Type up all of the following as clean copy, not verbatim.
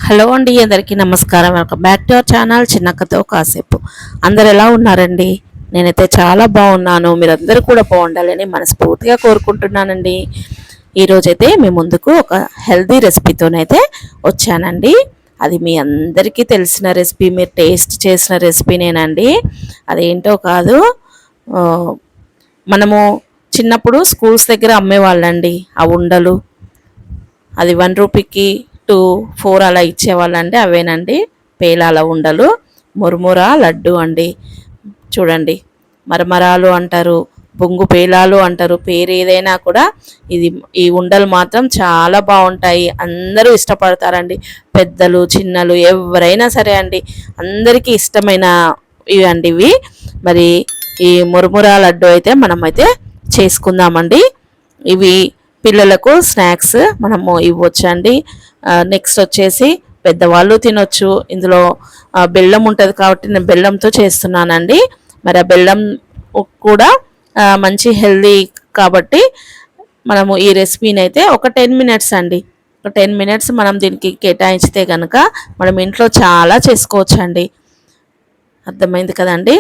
Hello అండి, అందరికీ నమస్కారం. Welcome back to our channel చిన్నక్కతో కాసేపు. అందరు ఎలా ఉన్నారండి? నేనైతే చాలా బాగున్నాను. మీరందరూ కూడా బాగుండాలని మనస్ఫూర్తిగా కోరుకుంటున్నానండి. ఈరోజైతే మీ ముందుకు ఒక హెల్తీ రెసిపీతోనైతే వచ్చానండి. అది మీ అందరికీ తెలిసిన రెసిపీ, మీరు టేస్ట్ చేసిన రెసిపీనేనండి. అదేంటో కాదు, మనము చిన్నప్పుడు స్కూల్స్ దగ్గర అమ్మేవాళ్ళండి ఆ ఉండలు. అది 1 రూపీకి 2, 4 అలా ఇచ్చేవాళ్ళండి. అవేనండి పేలాల ఉండలు, మురుముర లడ్డు అండి. చూడండి, మరమరాలు అంటారు, బొంగు పేలాలు అంటారు. పేరు ఏదైనా కూడా ఈ ఉండలు మాత్రం చాలా బాగుంటాయి. అందరూ ఇష్టపడతారండి, పెద్దలు చిన్నలు ఎవరైనా సరే అండి, అందరికీ ఇష్టమైన ఇవి అండి ఇవి. మరి ఈ మురుముర లడ్డు అయితే మనమైతే చేసుకుందామండి. ఇవి పిల్లలకు స్నాక్స్ మనము ఇవ్వచ్చండి. నెక్స్ట్ వచ్చేసి పెద్దవాళ్ళు తినొచ్చు. ఇందులో బెల్లం ఉంటుంది కాబట్టి నేను బెల్లంతో చేస్తున్నానండి. మరి ఆ బెల్లం కూడా మంచి హెల్దీ కాబట్టి మనము ఈ రెసిపీని అయితే ఒక 10 మినిట్స్ అండి, ఒక 10 మినిట్స్ మనం దీనికి కేటాయించితే కనుక మనం ఇంట్లో చాలా చేసుకోవచ్చండి. అర్థమైంది కదండి?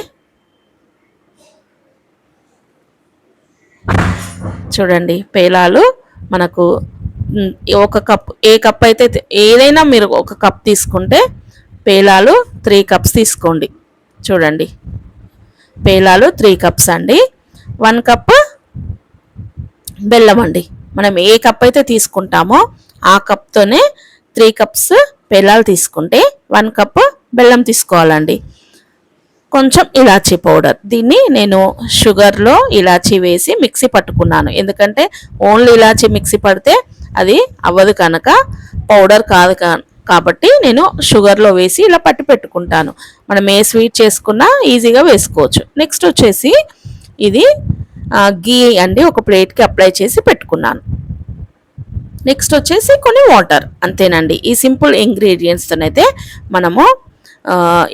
చూడండి, పేలాలు మనకు ఒక కప్, ఏ కప్ అయితే ఏదైనా మీరు ఒక కప్ తీసుకుంటే పేలాలు 3 కప్స్ తీసుకోండి. చూడండి, పేలాలు 3 కప్స్ అండి. 1 కప్ బెల్లం అండి. మనం ఏ కప్ అయితే తీసుకుంటామో ఆ కప్తోనే 3 కప్స్ పేలాలు తీసుకుంటే 1 కప్ బెల్లం తీసుకోవాలండి. కొంచెం ఇలాచీ పౌడర్, దీన్ని నేను షుగర్లో ఇలాచీ వేసి మిక్సీ పట్టుకున్నాను. ఎందుకంటే ఓన్లీ ఇలాచీ మిక్సీ పడితే అది అవ్వదు కనుక, పౌడర్ కాదు కాబట్టి నేను షుగర్లో వేసి ఇలా పట్టి పెట్టుకుంటాను. మనం ఏ స్వీట్ చేసుకున్నా ఈజీగా వేసుకోవచ్చు. నెక్స్ట్ వచ్చేసి ఇది గీ అండి, ఒక ప్లేట్కి అప్లై చేసి పెట్టుకున్నాను. నెక్స్ట్ వచ్చేసి కొన్ని వాటర్, అంతేనండి. ఈ సింపుల్ ఇంగ్రీడియంట్స్తోనైతే మనము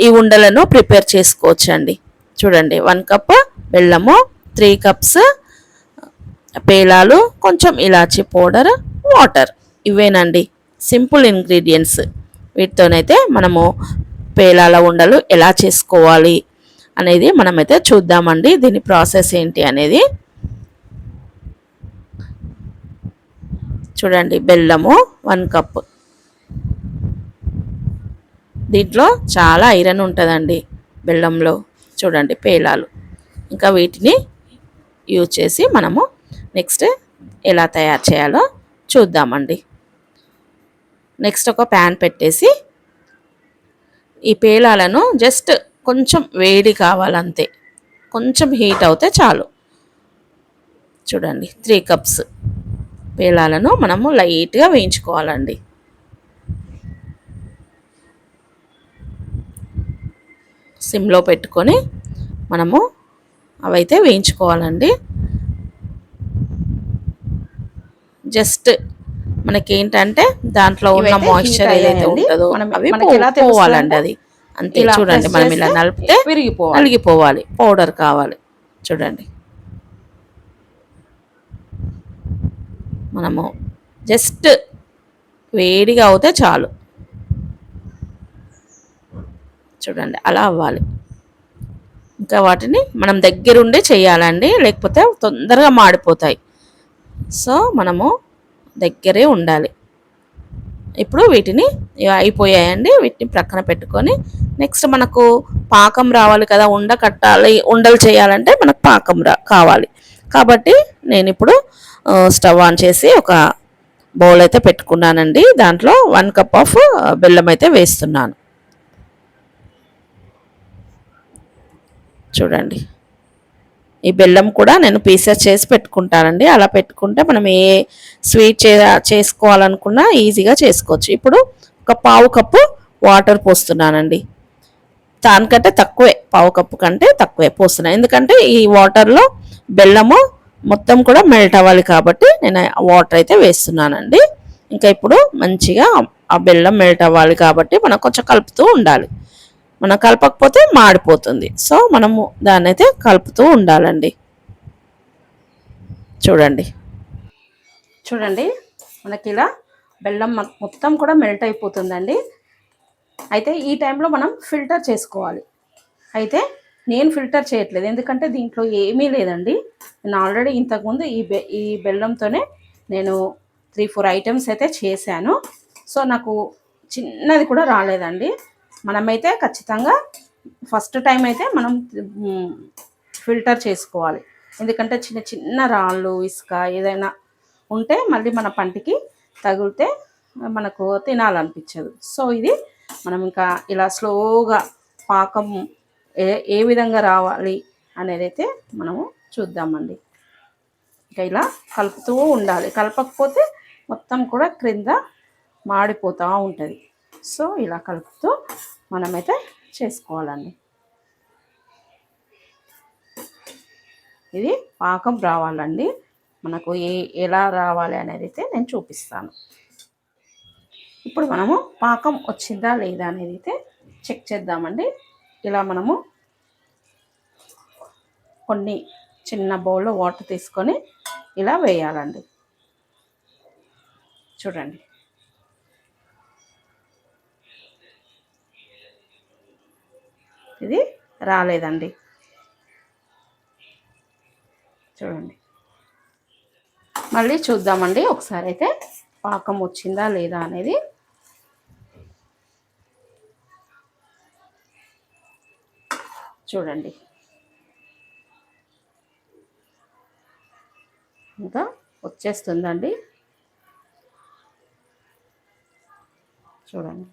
ఈ ఉండలను ప్రిపేర్ చేసుకోవచ్చండి. చూడండి, 1 కప్ బెల్లము, 3 కప్స్ పేలాలు, కొంచెం ఇలాచీ పౌడర్, వాటర్, ఇవేనండి సింపుల్ ఇంగ్రీడియంట్స్. వీటితోనైతే మనము పేలాల ఉండలు ఎలా చేసుకోవాలి అనేది మనమైతే చూద్దామండి. దీని ప్రాసెస్ ఏంటి అనేది చూడండి. బెల్లము 1 కప్, దీంట్లో చాలా ఐరన్ ఉంటుందండి బెల్లంలో. చూడండి, పేలాలు. ఇంకా వీటిని యూజ్ చేసి మనము నెక్స్ట్ ఎలా తయారు చేయాలో చూద్దామండి. నెక్స్ట్ ఒక ప్యాన్ పెట్టేసి ఈ పేలాలను జస్ట్ కొంచెం వేడి కావాలంతే, కొంచెం హీట్ అవుతే చాలు. చూడండి, 3 కప్స్ పేలాలను మనము లైట్గా వేయించుకోవాలండి. సిమ్లో పెట్టుకొని మనము అవైతే వేయించుకోవాలండి. జస్ట్ మనకేంటంటే దాంట్లో ఉన్న మాయిశ్చర్ ఏదైతే ఉంటుందో అవి పోవాలండి. అది అంతే. చూడండి, మనం ఇలా నలిపితే నలిగిపోవాలి. పౌడర్ కావాలి. చూడండి, మనము జస్ట్ వేడిగా అవుతే చాలు. చూడండి, అలా అవ్వాలి. ఇంకా వాటిని మనం దగ్గరుండే చేయాలండి, లేకపోతే తొందరగా మాడిపోతాయి. సో మనము దగ్గరే ఉండాలి. ఇప్పుడు వీటిని అయిపోయాయండి. వీటిని ప్రక్కన పెట్టుకొని నెక్స్ట్ మనకు పాకం రావాలి కదా, కట్టాలి, ఉండలు చేయాలంటే మనకు పాకం కావాలి. కాబట్టి నేను ఇప్పుడు స్టవ్ ఆన్ చేసి ఒక బౌల్ అయితే పెట్టుకున్నానండి. దాంట్లో 1 కప్ ఆఫ్ బెల్లం అయితే వేస్తున్నాను. చూడండి, ఈ బెల్లం కూడా నేను పీసెస్ చేసి పెట్టుకుంటానండి. అలా పెట్టుకుంటే మనం ఏ స్వీట్ చేసుకోవాలనుకున్నా ఈజీగా చేసుకోవచ్చు. ఇప్పుడు ఒక 1/2 కప్పు వాటర్ పోస్తున్నానండి. దానికంటే తక్కువే, 1/2 కప్పు కంటే తక్కువే పోస్తున్నాను. ఎందుకంటే ఈ వాటర్లో బెల్లము మొత్తం కూడా మెల్ట్ అవ్వాలి కాబట్టి నేను వాటర్ అయితే వేస్తున్నానండి. ఇంకా ఇప్పుడు మంచిగా ఆ బెల్లం మెల్ట్ అవ్వాలి కాబట్టి మనం కొంచెం కలుపుతూ ఉండాలి. మనం కలపకపోతే మాడిపోతుంది. సో మనము దాన్ని అయితే కలుపుతూ ఉండాలండి. చూడండి, చూడండి, మనకి ఇలా బెల్లం మొత్తం కూడా మెల్ట్ అయిపోతుందండి. అయితే ఈ టైంలో మనం ఫిల్టర్ చేసుకోవాలి. అయితే నేను ఫిల్టర్ చేయట్లేదు, ఎందుకంటే దీంట్లో ఏమీ లేదండి. నేను ఆల్రెడీ ఇంతకుముందు ఈ బెల్లంతోనే నేను 3-4 ఐటమ్స్ అయితే చేశాను. సో నాకు చిన్నది కూడా రాలేదండి. మనమైతే ఖచ్చితంగా ఫస్ట్ టైం అయితే మనం ఫిల్టర్ చేసుకోవాలి. ఎందుకంటే చిన్న చిన్న రాళ్ళు, ఇసుక ఏదైనా ఉంటే మళ్ళీ మన పంటికి తగిలితే మనకు తినాలనిపించదు. సో ఇది మనం ఇంకా ఇలా స్లోగా పాకం ఏ విధంగా రావాలి అనేది అయితే మనము చూద్దామండి. ఇంకా ఇలా కలుపుతూ ఉండాలి, కలపకపోతే మొత్తం కూడా క్రింద మాడిపోతూ ఉంటుంది. సో ఇలా కలుపుతూ మనమైతే చేసుకోవాలండి. ఇది పాకం రావాలండి, మనకు ఎలా రావాలి అనేది అయితే నేను చూపిస్తాను. ఇప్పుడు మనము పాకం వచ్చిందా లేదా అనేది అయితే చెక్ చేద్దామండి. ఇలా మనము కొన్ని చిన్న బౌల్లో వాటర్ తీసుకొని ఇలా వేయాలండి. చూడండి, ఇది రాలేదండి. చూడండి, మళ్ళీ చూద్దామండి ఒకసారి అయితే పాకం వచ్చిందా లేదా అనేది. చూడండి, ఇంకా వచ్చేస్తుందండి. చూడండి,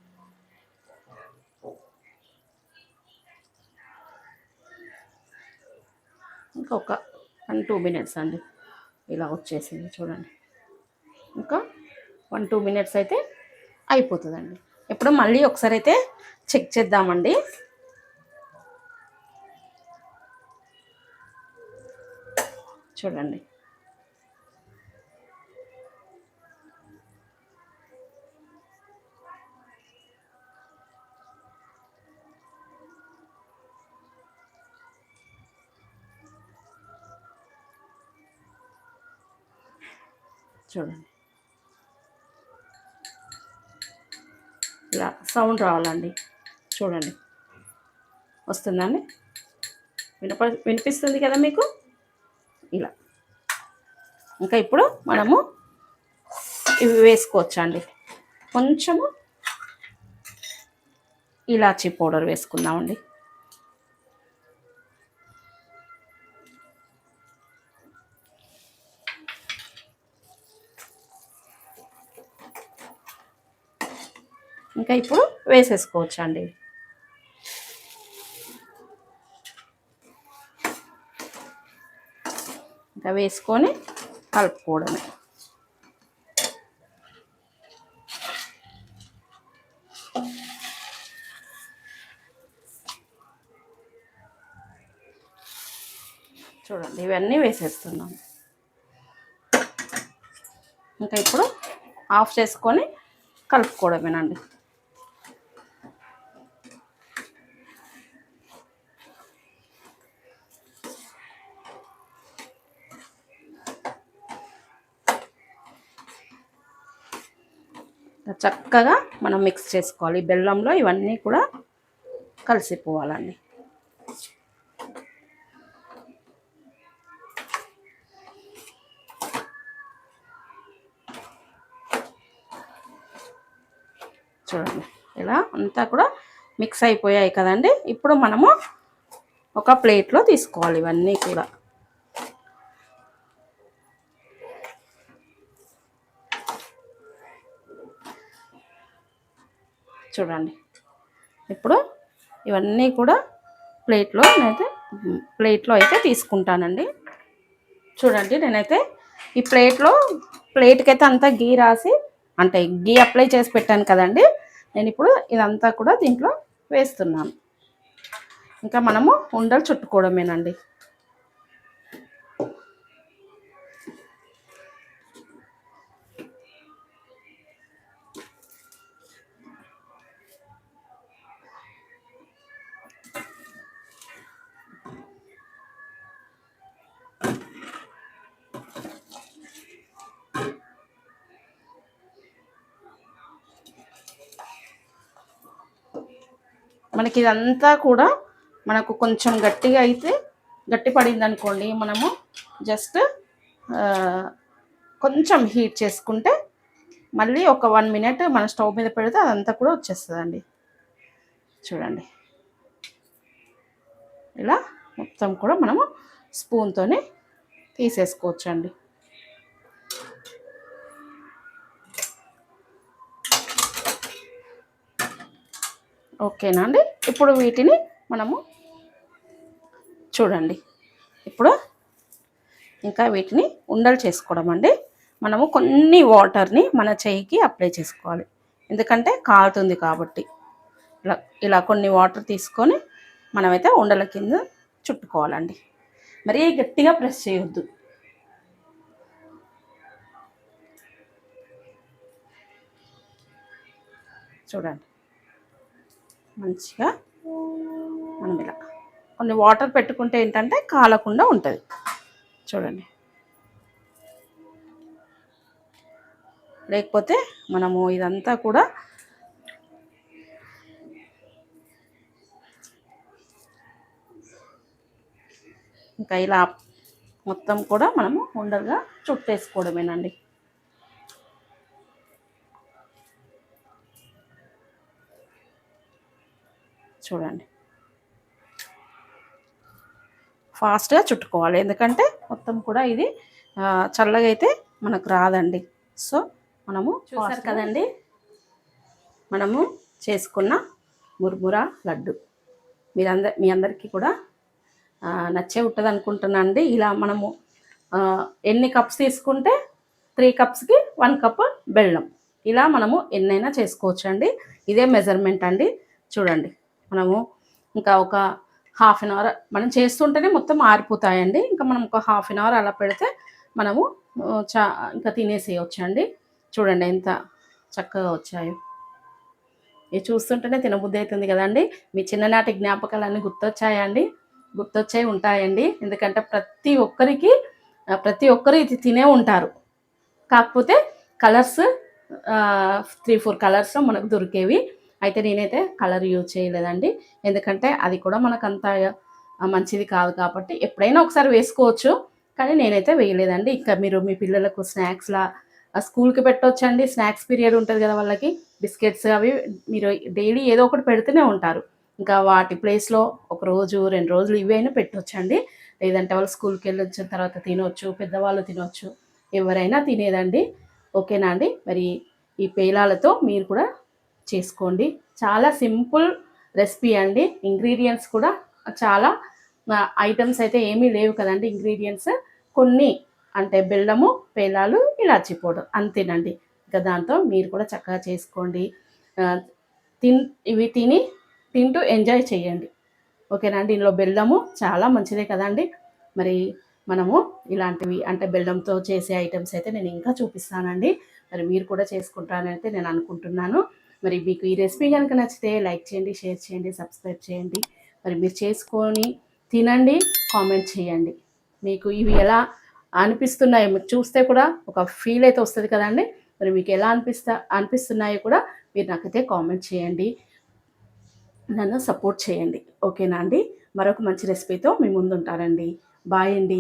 ఇంకొక 1-2 మినిట్స్ అండి, ఇలా వచ్చేసింది. చూడండి, ఇంకా 1-2 మినిట్స్ అయితే అయిపోతుందండి. ఇప్పుడు మళ్ళీ ఒకసారి అయితే చెక్ చేద్దామండి. చూడండి, చూడండి, ఇలా సౌండ్ రావాలండి. చూడండి, వస్తుందండి, వినిపిస్తుంది కదా మీకు. ఇలా ఇంకా ఇప్పుడు మనము ఇవి వేసుకోవచ్చండి. కొంచెము ఇలాచీ పౌడర్ వేసుకుందామండి. ఇంకా ఇప్పుడు వేసేసుకోవచ్చండి. ఇంకా వేసుకొని కలుపుకోవడమే. చూడండి, ఇవన్నీ వేసేస్తున్నాం. ఇంకా ఇప్పుడు ఆఫ్ చేసుకొని కలుపుకోవడమేనండి. చక్కగా మనం మిక్స్ చేసుకోవాలి. బెల్లంలో ఇవన్నీ కూడా కలిసిపోవాలండి. చూడండి, ఇలా అంతా కూడా మిక్స్ అయిపోయాయి కదండి. ఇప్పుడు మనము ఒక ప్లేట్లో తీసుకోవాలి ఇవన్నీ కూడా. చూడండి, ఇప్పుడు ఇవన్నీ కూడా ప్లేట్లో అయితే తీసుకుంటానండి. చూడండి, నేనైతే ఈ ప్లేట్కి అయితే అంతా గీ రాసి, అంటే గీ అప్లై చేసి పెట్టాను కదండి. నేను ఇప్పుడు ఇదంతా కూడా దీంట్లో వేస్తున్నాను. ఇంకా మనము ఉండలు చుట్టుకోవడమేనండి. మనకి ఇదంతా కూడా మనకు కొంచెం గట్టిగా అయితే గట్టి పడింది అనుకోండి, మనము జస్ట్ కొంచెం హీట్ చేసుకుంటే మళ్ళీ ఒక 1 మినిట్ మన స్టవ్ మీద పెడితే అదంతా కూడా వచ్చేస్తుందండి. చూడండి ఇలా మొత్తం కూడా మనము స్పూన్తోనే తీసేసుకోవచ్చండి. ఓకేనా అండి. ఇప్పుడు వీటిని మనము చూడండి, ఇప్పుడు ఇంకా వీటిని ఉండలు చేసుకోవడం అండి. మనము కొన్ని వాటర్ని మన చేయికి అప్లై చేసుకోవాలి, ఎందుకంటే కాలుతుంది కాబట్టి. ఇలా ఇలా కొన్ని వాటర్ తీసుకొని మనమైతే ఉండల కింద చుట్టుకోవాలండి. మరీ గట్టిగా ప్రెస్ చేయొద్దు. చూడండి మంచిగా మనం ఇలా కొన్ని వాటర్ పెట్టుకుంటే ఏంటంటే కాలకుండా ఉంటుంది. చూడండి, లేకపోతే మనము ఇదంతా కూడా ఇంకా ఇలా మొత్తం కూడా మనము ఉండలుగా చుట్టేసుకోవడమేనండి. చూడండి ఫాస్ట్గా చుట్టుకోవాలి, ఎందుకంటే మొత్తం కూడా ఇది చల్లగా అయితే మనకు రాదండి. సో మనము చూసారు కదండి, మనము చేసుకున్న మురుమురా లడ్డు మీ అందరికీ కూడా నచ్చే ఉంటుంది అనుకుంటున్నాను అండి. ఇలా మనము ఎన్ని కప్స్ తీసుకుంటే 3 కప్స్కి 1 కప్ బెల్లం, ఇలా మనము ఎన్నైనా చేసుకోవచ్చు అండి. ఇదే మెజర్మెంట్ అండి. చూడండి మనము ఇంకా ఒక హాఫ్ అన్ అవర్ మనం చేస్తుంటేనే మొత్తం ఆరిపోతాయండి. ఇంకా మనం ఒక హాఫ్ అన్ అవర్ అలా పెడితే మనము ఇంకా తినేసేయచ్చండి. చూడండి ఎంత చక్కగా వచ్చాయో. ఇది చూస్తుంటేనే తినబుద్ధి అవుతుంది కదండి. మీ చిన్ననాటి జ్ఞాపకాలన్నీ గుర్తొచ్చాయా అండి? గుర్తొచ్చే ఉంటాయండి, ఎందుకంటే ప్రతి ఒక్కరు ఇది తినే ఉంటారు. కాకపోతే కలర్స్ 3-4 కలర్స్ మనకు దొరికేవి. అయితే నేనైతే కలర్ యూజ్ చేయలేదండి, ఎందుకంటే అది కూడా మనకు అంత మంచిది కాదు కాబట్టి ఎప్పుడైనా ఒకసారి వేసుకోవచ్చు, కానీ నేనైతే వేయలేదండి. ఇంకా మీరు మీ పిల్లలకు స్నాక్స్లా స్కూల్కి పెట్టవచ్చండి. స్నాక్స్ పీరియడ్ ఉంటుంది కదా వాళ్ళకి, బిస్కెట్స్ అవి మీరు డైలీ ఏదో ఒకటి పెడుతూనే ఉంటారు. ఇంకా వాటి ప్లేస్లో 1 రోజు 2 రోజులు ఇవైనా పెట్టవచ్చండి. లేదంటే వాళ్ళు స్కూల్కి వెళ్ళి వచ్చిన తర్వాత తినవచ్చు, పెద్దవాళ్ళు తినవచ్చు, ఎవరైనా తినేదండి. ఓకేనా అండి. మరి ఈ పేలాలతో మీరు కూడా చేసుకోండి. చాలా సింపుల్ రెసిపీ అండి. ఇంగ్రీడియంట్స్ కూడా చాలా ఐటమ్స్ అయితే ఏమీ లేవు కదండి. ఇంగ్రీడియంట్స్ కొన్ని అంటే బెల్లము, పేలాలు, ఇలాచీ పౌడర్ అంతేనండి. ఇంకా దాంతో మీరు కూడా చక్కగా చేసుకోండి. ఇవి తింటూ ఎంజాయ్ చేయండి. ఓకేనా అండి. ఇందులో బెల్లము చాలా మంచిదే కదండి. మరి మనము ఇలాంటివి అంటే బెల్లంతో చేసే ఐటమ్స్ అయితే నేను ఇంకా చూపిస్తానండి. మరి మీరు కూడా చేసుకుంటారని అయితే నేను అనుకుంటున్నాను. మరి మీకు ఈ రెసిపీ కనుక నచ్చితే లైక్ చేయండి, షేర్ చేయండి, సబ్స్క్రైబ్ చేయండి. మరి మీరు చేసుకొని తినండి, కామెంట్ చేయండి. మీకు ఇవి ఎలా అనిపిస్తున్నాయో మీకు చూస్తే కూడా ఒక ఫీల్ అయితే వస్తుంది కదండి. మరి మీకు ఎలా అనిపిస్తున్నాయో కూడా మీరు నాకైతే కామెంట్ చేయండి, నన్ను సపోర్ట్ చేయండి. ఓకేనా అండి. మరొక మంచి రెసిపీతో మీ ముందు ఉంటారండి. బాయ్ అండి.